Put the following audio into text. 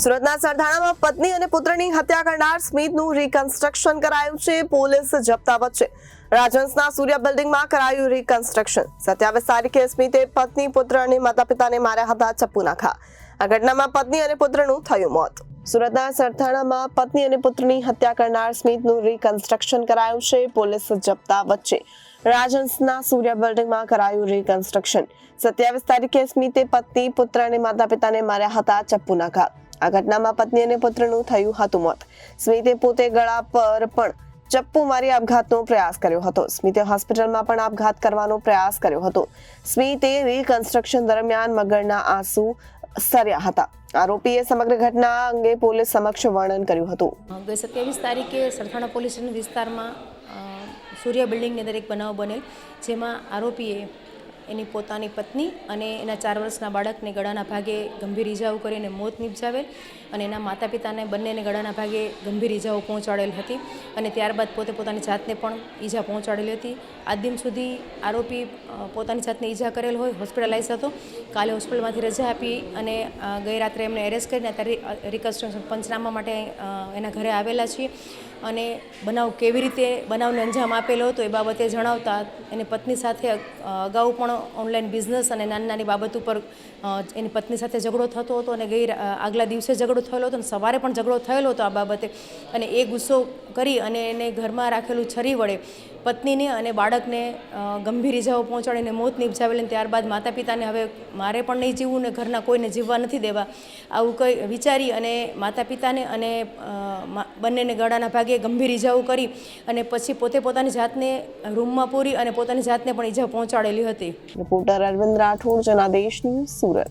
સુરતના સરથાણામાં પત્ની અને પુત્રની હત્યા કરનાર સ્મિતનું રિકન્સ્ટ્રક્શન કરાયું છે. પોલીસ જપ્તા વચ્ચે રાજહંસના સૂર્ય બિલ્ડિંગમાં કરાયું રિકન્સ્ટ્રક્શન. 27 તારીખે સ્મિતે પત્ની, પુત્ર અને માતા પિતાને માર્યા હતા ચપ્પુના ઘા. આ ઘટનામાં પત્ની અને પુત્રનું થયું મોત. સુરતના સરથાણામાં પત્ની અને પુત્રની હત્યા કરનાર સ્મિતનું રિકન્સ્ટ્રક્શન કરાયું છે. પોલીસ જપ્તા વચ્ચે રાજહંસના સૂર્ય બિલ્ડિંગમાં કરાયું રિકન્સ્ટ્રક્શન. 27 તારીખે સ્મિતે પત્ની, પુત્ર અને માતા પિતાને માર્યા હતા ચપ્પુના ઘા. આ ઘટનામાં પત્ની અને પુત્રનું થયું હતું મોત. સ્મિતે પોતે ગળા પર પણ ચપ્પુ મારી આપઘાતનો પ્રયાસ કર્યો હતો. સ્મિતે હોસ્પિટલમાં પણ આપઘાત કરવાનો પ્રયાસ કર્યો હતો. સ્મિતે રિકન્સ્ટ્રક્શન દરમિયાન મગરના આંસુ સર્યા હતા. આરોપીએ સમગ્ર ઘટના અંગે પોલીસ સમક્ષ વર્ણન કર્યું હતું. ગઈ 27 તારીખે સરથાણા પોલીસ સ્ટેશન વિસ્તારમાં સૂર્ય બિલ્ડિંગની અંદર એક બનાવ બનેલ, જેમાં આરોપીએ એની પોતાની પત્ની અને એના 4 વર્ષના બાળકને ગળાના ભાગે ગંભીર ઇજાઓ કરીને મોત નિપજાવેલ અને એના માતા પિતાને બંનેને ગળાના ભાગે ગંભીર ઇજાઓ પહોંચાડેલ હતી અને ત્યારબાદ પોતે પોતાની જાતને પણ ઈજા પહોંચાડેલી હતી. આજ દિન સુધી આરોપી પોતાની જાતને ઈજા કરેલ હોય, હોસ્પિટલાઇઝ હતો. કાલે હોસ્પિટલમાંથી રજા આપી અને ગઈ રાત્રે એમને એરેસ્ટ કરીને અત્યારે રિકન્સ્ટ્રક્શન પંચનામા માટે એના ઘરે આવેલા છીએ અને બનાવ કેવી રીતે બનાવને અંજામ આપેલો હતો એ બાબતે જણાવતા એની પત્ની સાથે અગાઉ પણ ઓનલાઈન બિઝનેસ અને નાની નાની બાબત ઉપર એની પત્ની સાથે ઝઘડો થતો હતો અને આગલા દિવસે ઝઘડો થયેલો હતો અને સવારે પણ ઝઘડો થયેલો હતો આ બાબતે. અને એ ગુસ્સો કરી અને એને ઘરમાં રાખેલું છરી વડે પત્નીને અને બાળકને ગંભીર ઇજાઓ પહોંચાડીને મોત નિપજાવેલ. ત્યારબાદ માતા પિતાને હવે મારે પણ નહીં જીવવું ને ઘરના કોઈને જીવવા નથી દેવા આવું કંઈ વિચારી અને માતા પિતાને અને બંનેને ગળાના ભાગે ગંભીર ઇજાઓ કરી અને પછી પોતે પોતાની જાતને રૂમમાં પૂરી અને પોતાની જાતને પણ ઇજા પહોંચાડેલી હતી. Reporter Arvind Rathod, Janadesh news, Surat.